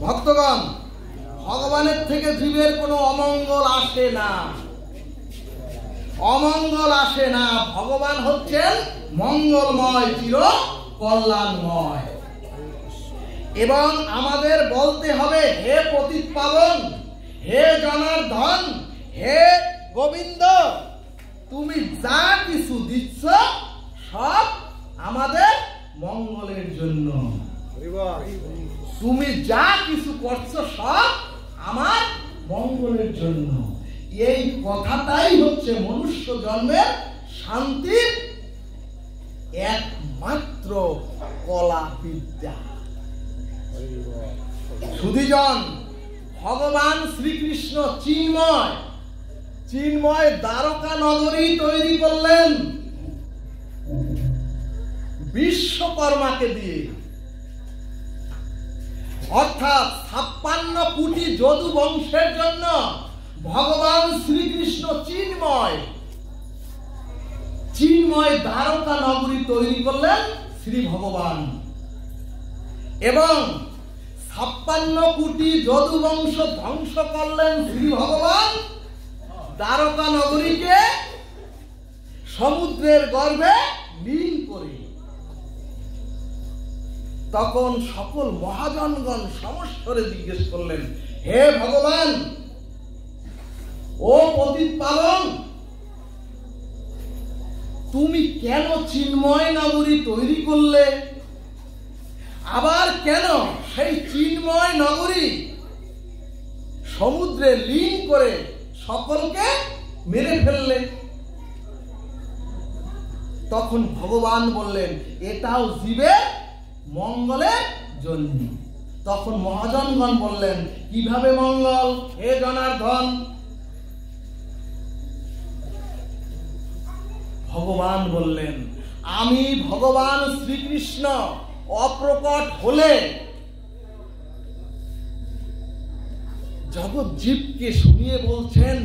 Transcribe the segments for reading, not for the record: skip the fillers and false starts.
ভক্তগণ, ভগবানের থেকে জীবের কোনো অমঙ্গল আসে না, অমঙ্গল আসে না। ভগবান হচ্ছেন মঙ্গলময়, চির কল্যাণময়। এবং আমাদের বলতে হবে, হে পতিত পাবন, হে জনার্দন, হে গোবিন্দ, তুমি যা কিছু দিচ্ছ সব আমাদের মঙ্গলের জন্য। তুমি যা কিছু করছো সব আমার মঙ্গলের জন্য। এই কথাটাই হচ্ছে মনুষ্য জন্মের শান্তির একমাত্র কলা বিদ্যা। সুধীজন, ভগবান শ্রীকৃষ্ণ চিন্ময়, চিন্ময় দ্বারকা নগরী তৈরি করলেন বিশ্বকর্মাকে দিয়ে। অর্থাৎ 56 কোটি যদু বংশের জন্য ভগবান শ্রীকৃষ্ণ চিন্ময়, চিন্ময় দ্বারকা নগরী তৈরি করলেন শ্রী ভগবান। এবং 56 কোটি যদু বংশ ধ্বংস করলেন শ্রী ভগবান দ্বারকা নগরীকে সমুদ্রের গর্ভে লীন করে। তখন সকল মহাজনগণ সমস্বরে জিজ্ঞেস করলেন, হে ভগবান, ও পতিত পাবন, তুমি কেন চিন্ময় নগরী তৈরি করলে? আবার কেন সেই চিন্ময় নগরী সমুদ্রে লীন করে সকলকে মেরে ফেললে? তখন ভগবান বললেন, এটাও জীবের মঙ্গলের জন্য। তখন মহাজনগণ বললেন, কিভাবে মঙ্গল হে জনার্দন? ভগবান বললেন, আমি ভগবান শ্রীকৃষ্ণ অপ্রকট হলে জগৎ জীবকে শুনিয়ে বলছেন,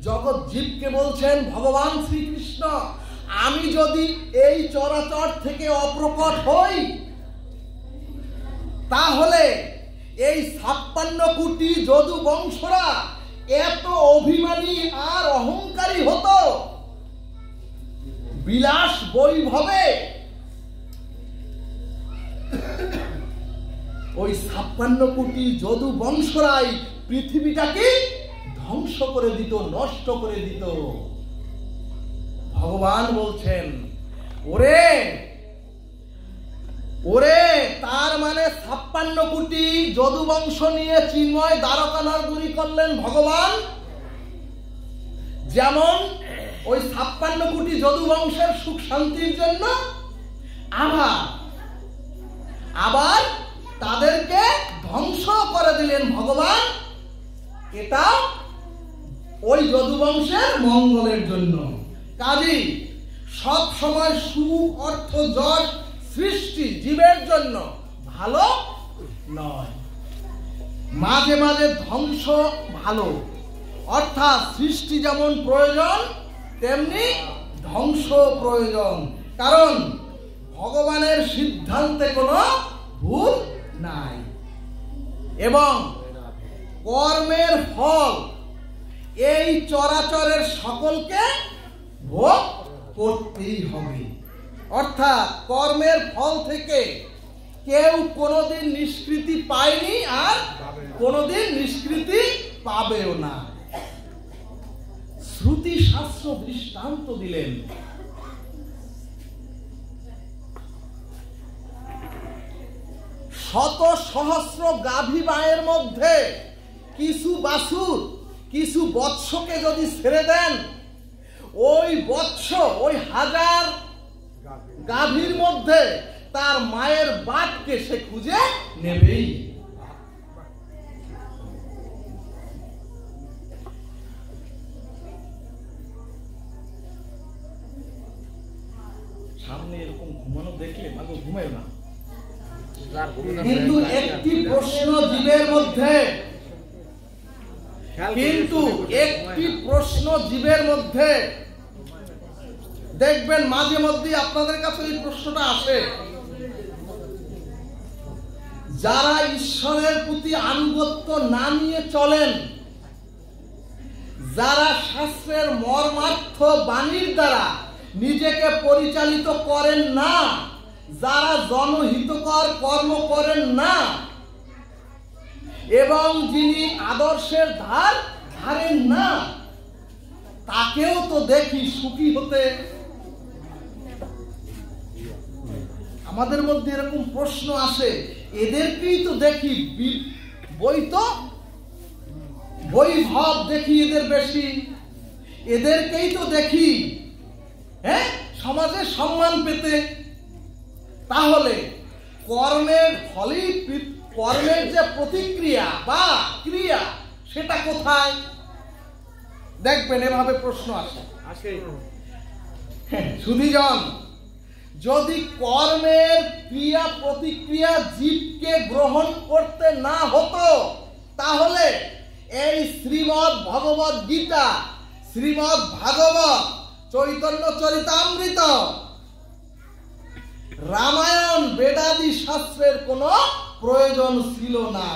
জগৎ জীবকে বলছেন ভগবান শ্রীকৃষ্ণ, আমি যদি এই চরাচর থেকে অপ্রকট হই, তাহলে এই 56 কোটি যদু বংশরা এত অভিমানী আর অহংকারী হতো, বিলাস বৈভবে ওই 56 কোটি যদু বংশরাই পৃথিবীটাকে ধ্বংস করে দিত, নষ্ট করে দিত। ভগবান বলছেন, ওরে ওরে, তার মানে 56 কোটি যদু বংশ নিয়ে চিন্ময় দ্বারকা নগরী করলেন ভগবান। যেমন ওই 56 কোটি যদু বংশের সুখ শান্তির জন্য, আবার তাদেরকে ধ্বংস করে দিলেন ভগবান, এটা ওই যদু বংশের মঙ্গলের জন্য। কাজেই সব সময় সুখ, অর্থ, যশ সৃষ্টি জীবের জন্য ভালো নয়, মাঝে মাঝে ধ্বংস ভালো। অর্থাৎ সৃষ্টি যেমন প্রয়োজন তেমনি ধ্বংস প্রয়োজন, কারণ ভগবানের সিদ্ধান্তে কোনো ভুল নাই। এবং কর্মের ফল এই চরাচরের সকলকে ভোগ করতেই হবে। অর্থাৎ কর্মের ফল থেকে কেউ কোনোদিন নিষ্কৃতি পায়নি আর কোনোদিন নিষ্কৃতি পাবেও না। শ্রুতি শাস্ত্র দৃষ্টান্ত দিলেন। শত সহস্র গাভী মায়ের মধ্যে কিছু বাছুর, কিছু বৎসকে যদি ছেড়ে দেন, ওই বৎস, ওই 1000 গাভীর মধ্যে তার মায়ের বাটকে সে খুঁজে নেবেই। সামনে এরকম ঘুমানো দেখলে মাগো ঘুমায় না। কিন্তু একটি প্রশ্ন জীবের মধ্যে, দেখবেন মাঝে মধ্যে আপনাদের কাছে এই প্রশ্নটা আসে যারা ঈশ্বরের প্রতি আনুগত্য না নিয়ে চলেন, যারা শাস্ত্রের মর্মার্থ বাণীর দ্বারা নিজেকে পরিচালিত করেন না, যারা জনহিতকর কর্ম করেন না এবং যিনি আদর্শের ধার ধারেন না, তাকেও তো দেখি সুখী হতে। আমাদের মধ্যে এরকম প্রশ্ন আসে, এদেরকেই তো দেখি বৈভব দেখি এদের বেশি, এদেরকেই তো দেখি সমাজে সম্মান পেতে। তাহলে কর্মের ফলেই কর্মের যে প্রতিক্রিয়া বা ক্রিয়া সেটা কোথায়? দেখবেন এভাবে প্রশ্ন আসে। সুধীজন, যদি কর্মের ক্রিয়া প্রতিক্রিয়া জীবকে গ্রহণ করতে না হতো, তাহলে এই শ্রীমদ্ ভগবদ গীতা, শ্রীমদ্ ভাগবত, চৈতন্য চরিতামৃত, রামায়ণ, বেদাদি শাস্ত্রের কোনো প্রয়োজন ছিল না।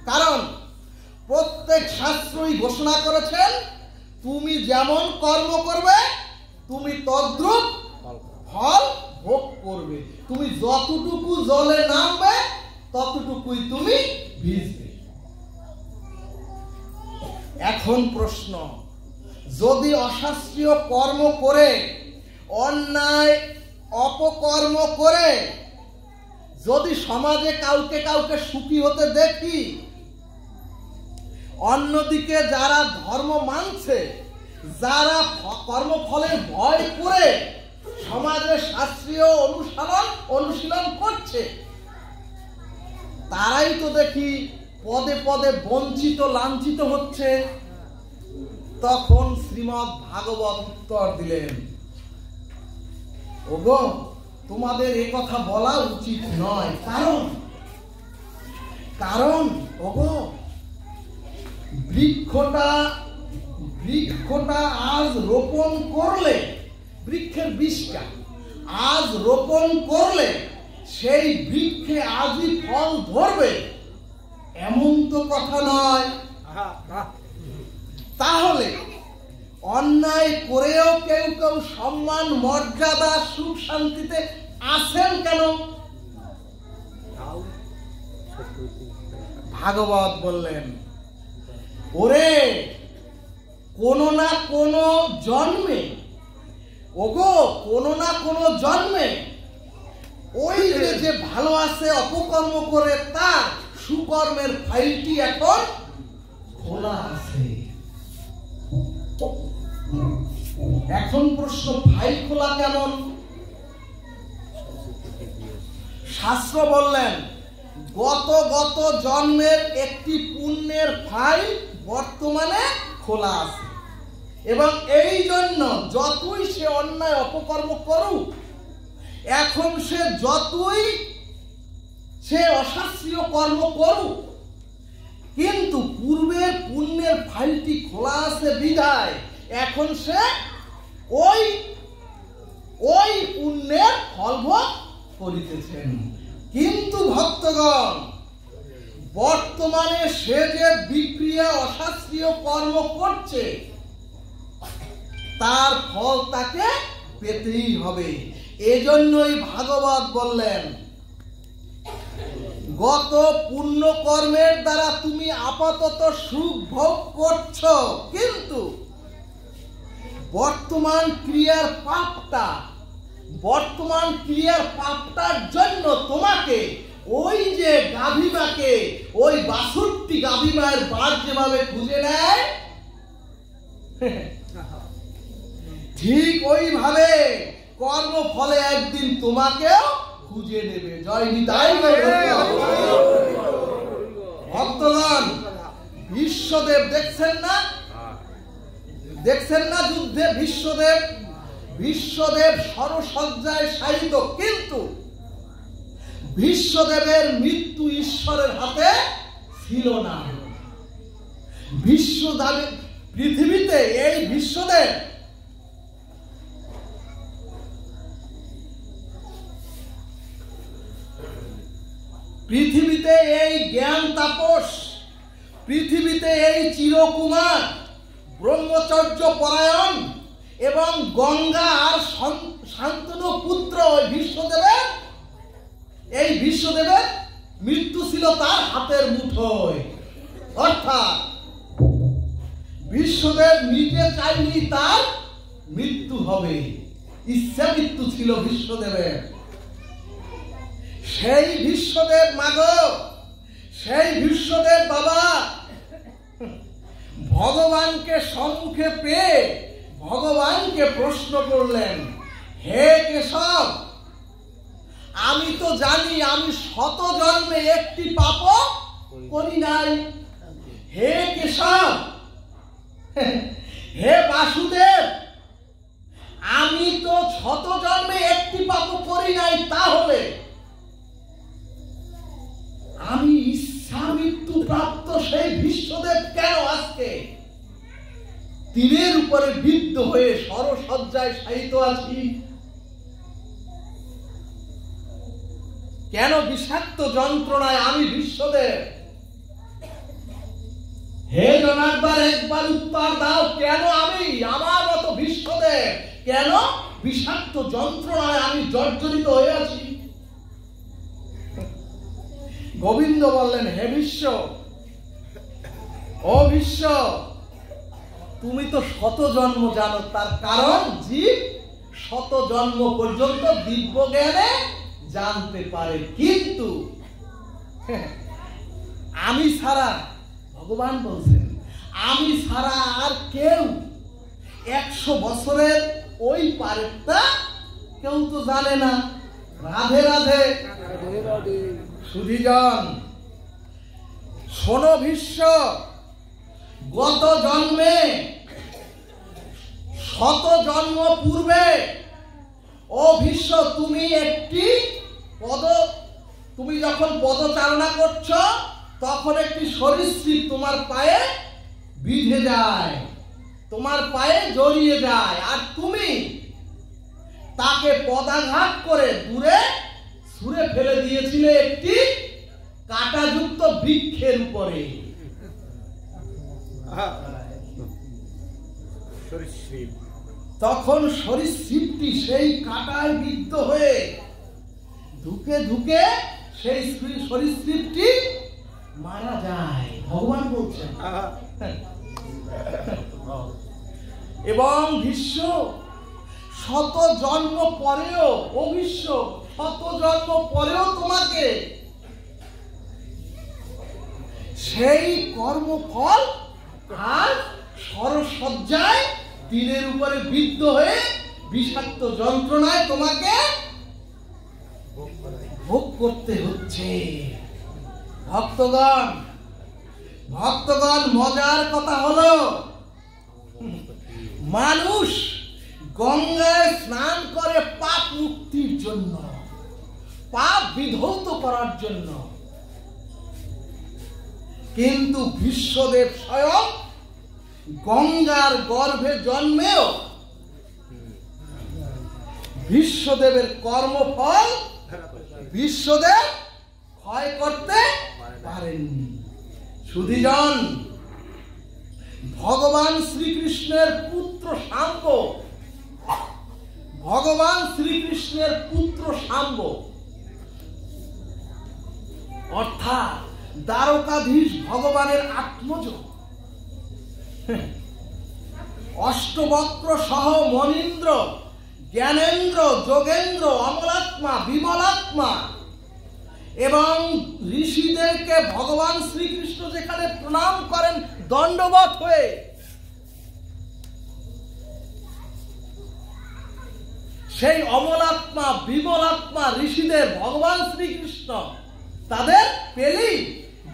কারণ প্রত্যেক শাস্ত্রই ঘোষণা করেছেন, তুমি যেমন কর্ম করবে তুমি তদ্রূপ ফল ভোগ করবে। তুমি যতটুকু জলে নামবে ততটুকুই তুমি ভিজবে। এখন প্রশ্ন, যদি অশাস্ত্রীয় কর্ম করে, অন্যায় অপকর্ম করে যদি সমাজে কাউকে কাউকে সুখী হতে দেখি, অন্যদিকে যারা ধর্ম মানছে, যারা কর্মফলের ভয় করে সমাজে শাস্ত্রীয় অনুশীলন করছে, তারাই তো দেখি পদে পদে বঞ্চিত লাঞ্ছিত হচ্ছে। তখন শ্রীমদ্ ভাগবত উত্তর দিলেন, ওগো, তোমাদের এ কথা বলা উচিত নয়। কারণ ওগো, বৃক্ষটা আজ রোপণ করলে, বৃক্ষের বীজটা আজ রোপণ করলে সেই বৃক্ষে আজই ফল ধরবে, এমন তো কথা নয়। তাহলে অন্যায় করেও কেউ কেউ সম্মান, মর্যাদা, সুখ শান্তিতে আছেন কেন? ভাগবত বললেন, ওরে, কোনো না কোনো জন্মে, ওগো, কোনো না কোনো জন্মে ওই যে ভালো আছে অপকর্ম করে তার সুকর্মের ফাইলটি এখন খোলা আছে। এখন প্রশ্ন, ফাইল খোলা কেমন? শাস্ত্র বললেন, গত জন্মের একটি পুণ্যের ফাইল বর্তমানে খোলা আছে, এবং এই জন্য যতই সে অন্যায় অপকর্ম করুক, এখন যতই সে অশাস্ত্রীয় কর্ম করুক, কিন্তু পূর্বের পুণ্যের ফাইলটি খোলা আছে বিধায় এখন সে ওই পুণ্যের ফলভোগ করিতেছেন। কিন্তু ভক্তগণ, বর্তমানে সে যে বিক্রিয়া অশাস্ত্রীয় কর্ম করছে, তার ফল তাকে পেতেই হবে। এজন্যই ভাগবত বললেন, গত পুণ্য কর্মের দ্বারা তুমি আপাতত সুখ ভোগ করছো, কিন্তু বর্তমান ক্রিয়ার পাপটার জন্য তোমাকে ওই যে গাভীমাকে, ওই ৬২টি গাভীমায়ের বাদ যেভাবে খুঁজে নেয়, ঠিক ওইভাবে কর্মফলে একদিন তোমাকেও খুঁজে নেবে। জয় নিতাই। ভক্তগণ, বিশ্বদেব দেখছেন না যুদ্ধে বিশ্বদেব সরসজ্জায় শায়িত, কিন্তু বিশ্বদেবের মৃত্যু ঈশ্বরের হাতে ছিল না। পৃথিবীতে এই বিশ্বদেব পৃথিবীতে এই জ্ঞান তাপস, পৃথিবীতে এই চিরকুমার, ব্রহ্মচর্য পরায়ণ এবং গঙ্গা আর শান্তনু পুত্র এই বিশ্বদেবের মৃত্যু ছিল তার হাতের মুঠোয়। অর্থাৎ বিশ্বদেব নিজে চাইনি তার মৃত্যু হবে, ইচ্ছা মৃত্যু ছিল বিশ্বদেবের। সেই বিশ্বদেব মাগো, সেই বিশ্বদেব বাবা ভগবানকে সম্মুখে পেয়ে ভগবানকে প্রশ্ন করলেন, হে কেশব, আমি তো জানি আমি শত জন্মে একটি পাপ করি নাই। হে কেশব, হে বাসুদেব, আমি তো শত জন্মে একটি পাপ করি নাই, তাহলে আমি ইচ্ছা মৃত্যু প্রাপ্ত সেই বিশ্বদেব কেন আজকে তীরের উপরে বিদ্ধ হয়ে সরসজ্জায় শায়িত আছি? কেন বিষাক্ত যন্ত্রণায় আমি বিশ্বদেব? হে জনার্দন, একবার উত্তর দাও, কেন আমি, আমার মতো বিশ্বদেব, কেন বিষাক্ত যন্ত্রণায় আমি জর্জরিত হয়ে আছি? গোবিন্দ বললেন, হে বিশ্ব, ও বিশ্ব, তুমি তো শত জন্ম জানো, তার কারণ জীব শত জন্ম পর্যন্ত দিব্য জ্ঞানে জানতে পারে, কিন্তু আমি ছাড়া, ভগবান বলছেন, আমি ছাড়া আর কেউ 100 বছরের ওই পারেটা কেউ তো জানে না। রাধে রাধে। সুধীজন, শোনো ভীষ্ম, গত জন্মে, শত জন্ম পূর্বে, ও ভীষ্ম, তুমি তুমি যখন পদচারণা করছো তখন একটি সরীসৃপ তোমার পায়ে বিঁধে যায়, তোমার পায়ে জড়িয়ে যায়, আর তুমি তাকে পদাঘাত করে দূরে ছুঁড়ে ফেলে দিয়েছিলে একটি কাঁটাযুক্ত বৃক্ষের উপরে। তখন সরীসৃপটি সেই কাঁটায় বিদ্ধ হয়ে ধুকে ধুকে সেই সরীসৃপটি মারা যায়, ভগবান বলছেন। এবং ভীষ্ম, শত জন্ম পরেও, ও ভীষ্ম, শত জন্ম পরেও তোমাকে সেই কর্মফল আর সরসজ্জায় তীরের উপরে বিদ্ধ হয়ে বিষাক্ত যন্ত্রণায় তোমাকে ভোগ করতে হচ্ছে। ভক্তগণ, মজার কথা হলো, মানুষ গঙ্গায় স্নান করে পাপ মুক্তির জন্য, পাপ বিধৌত করার জন্য, কিন্তু বিশ্বদেব স্বয়ং গঙ্গার গর্ভে জন্মেও বিশ্বদেবের কর্মফল বিশ্বদেব ক্ষয় করতে পারেননি। সুধীজন, ভগবান শ্রীকৃষ্ণের পুত্র শাম্ব, অর্থাৎ দ্বারকাধীশ ভগবানের আত্মজ, অষ্টবক্র সহ মনীন্দ্র, জ্ঞানেন্দ্র, যোগেন্দ্র, অমলাত্মা, বিমলাত্মা এবং ঋষিদেরকে ভগবান শ্রীকৃষ্ণ যেখানে প্রণাম করেন দণ্ডবৎ হয়ে, সেই অমলাত্মা, বিমলাত্মা ঋষিদের ভগবান শ্রীকৃষ্ণ তাদের পেলেই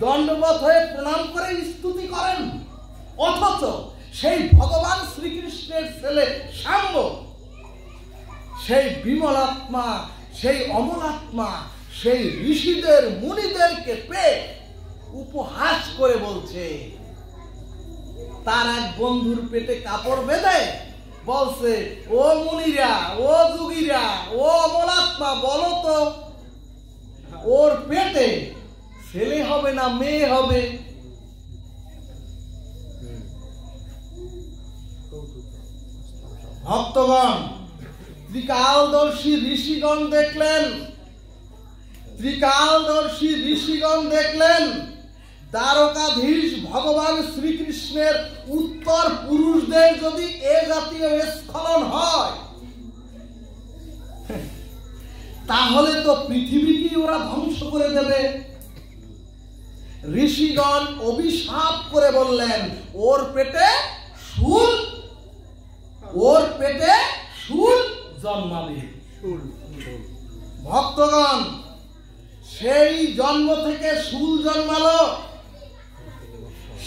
দণ্ডবৎ হয়ে প্রণাম করে স্তুতি করেন। অথচ সেই ভগবান শ্রীকৃষ্ণের ছেলে শাম্ব, সেই বিমলাত্মা, সেই অমলাত্মা, সেই ঋষিদের, মুনিদেরকে পেয়ে উপহাস করে বলছে, তার এক বন্ধুর পেটে কাপড় বেঁধে বলছে, ও মুনিরা, ও যোগীরা, ও অমলাত্মা, বলো তো ওর পেটে ছেলে হবে না মেয়ে হবে? ভক্তগণ, ত্রিকালদর্শী ঋষিগণ দেখলেন, ত্রিকালদর্শী ঋষিগণ দেখলেন দ্বারকাধীশ ভগবান শ্রীকৃষ্ণের উত্তর পুরুষদের যদি এ জাতীয় স্খলন হয়, তাহলে তো পৃথিবীকে ওরা ধ্বংস করে দেবে। ঋষিগণ অভিশাপ করে বললেন, ওর পেটে শূল, ওর পেটে শূল জন্মাবে। ভক্তগণ, সেই জন্ম থেকে শূল জন্মালো।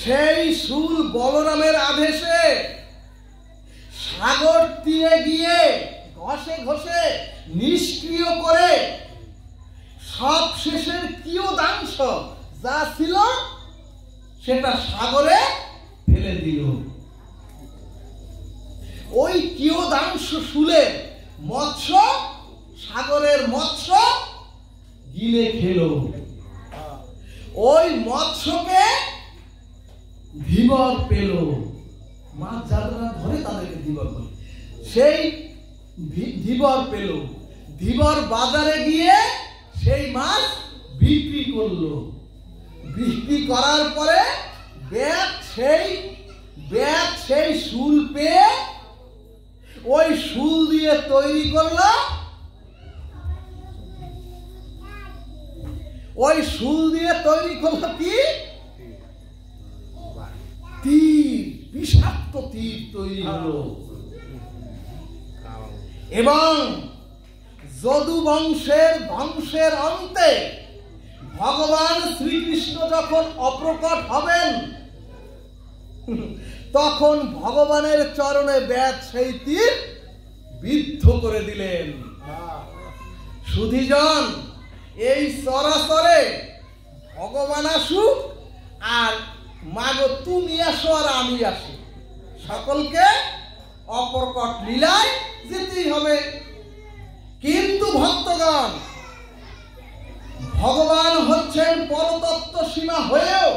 সেই শূল বলরামের আদেশে সাগর তীরে গিয়ে ঘষে ঘষে নিষ্ক্রিয় করে সব শেষের কিয়দাংশ যা ছিল সেটা সাগরে ফেলে দিল। ওই কিয়দাংশ শুলে মৎস্য, সাগরের মৎস্য গিলে খেল। ওই মৎস্যকে ধীবর পেল। মাছ যারা ধরে তাদেরকে ধীবর বলে। সেই ধীবর পেল। ধীবর বাজারে গিয়ে সেই মাছ বিক্রি করলো। বিক্রি করার পরে ব্যাগ সেই শুল পেয়ে ওই শুল দিয়ে তৈরি করলো, ওই শুল দিয়ে তৈরি করলো কি? তীর, বিষাক্ত তীর তৈরি হলো। এবং যদু বংশের ধ্বংসের অন্তে ভগবান শ্রীকৃষ্ণ যখন অপ্রকট হবেন, তখন ভগবানের চরণে ব্যাস সেই তীর বিদ্ধ করে দিলেন। সুধীজন, এই চরাচরে ভগবান আসুক আর মাগো তুমি আসো আর আমি আসি, সকলকে অপ্রকট লীলায় যেতেই হবে। কিন্তু ভক্তগণ, ভগবান হচ্ছেন পরতত্ত্ব সীমা হয়েও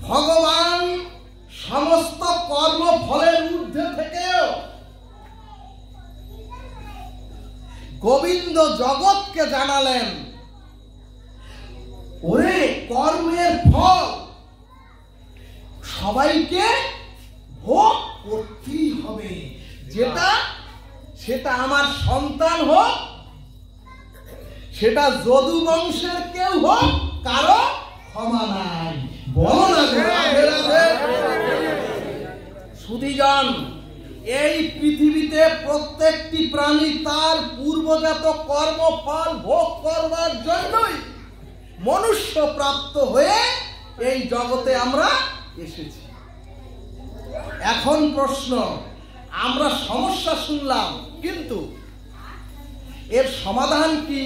ভগবান সমস্ত কর্মফলের ঊর্ধ্বে থেকেও গোবিন্দ জগৎকে জানালেন, ওরে কর্মের ফল সবাইকে ভোগ করতেই হবে। যেটা সেটা আমার সন্তান হোক, সেটা যদু বংশের কেউ হোক, কারো ক্ষমা নাই। বলো না রাধে রাধে। সুধীজন, এই পৃথিবীতে প্রত্যেকটি প্রাণী তার পূর্বজাত কর্মফল ভোগ করবার জন্যই মনুষ্য প্রাপ্ত হয়ে এই জগতে আমরা এসেছি। এখন প্রশ্ন, আমরা সমস্যা শুনলাম, কিন্তু এর সমাধান কি?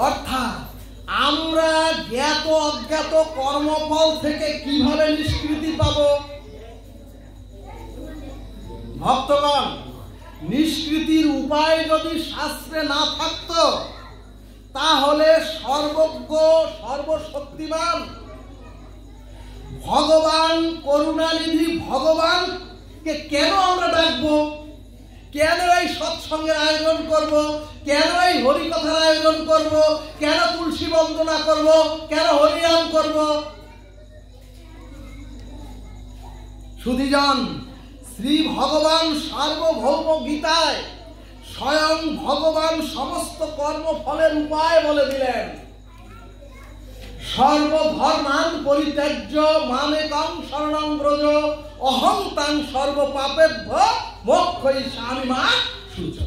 অর্থাৎ আমরা জ্ঞাত অজ্ঞাত কর্মফল থেকে কিভাবে নিষ্কৃতি পাব? ভক্তগণ, নিষ্কৃতির উপায় যদি শাস্ত্রে না থাকত, তাহলে সর্বজ্ঞ সর্বশক্তিমান ভগবান করুণানিধি ভগবানকে কেন আমরা ডাকবো? কেন এই সৎসঙ্গের আয়োজন করব? কেন এই হরিকথার আয়োজন করব? কেন তুলসী বন্দনা করব? কেন হরিনাম করব? সুধীজন, শ্রী ভগবান সার্বভৌম গীতায় স্বয়ং ভগবান সমস্ত কর্মফলের উপায় বলে দিলেন। সর্বধর্মান পরিত্যাজ্য মামেকং শরণং ব্রজ অহং তাং সর্বপাপেভ্য মোক্ষয়িষ্যামি মা শুচঃ।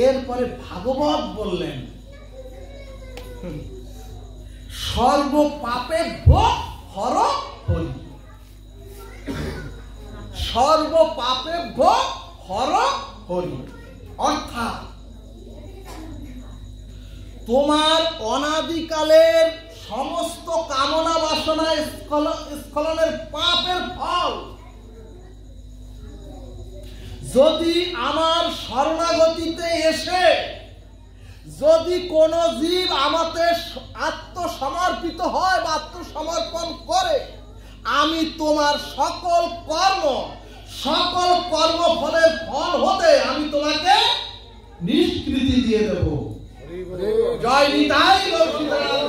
এরপরে ভাগবত বললেন, সর্বপাপেভ্য হর হরি। সর্বপাপেভ্য হর হরি অর্থাৎ তোমার অনাদিকালের সমস্ত কামনা বাসনা স্খলনের পাপের ফল যদি আমার শরণাগতিতে এসে যদি কোন জীব আমাকে আত্মসমর্পিত হয় বা আত্মসমর্পণ করে, আমি তোমার সকল কর্মফলের ফল হতে আমি তোমাকে নিষ্কৃতি দিয়ে দেব। জয় নিতাই গৌর সীতারাম।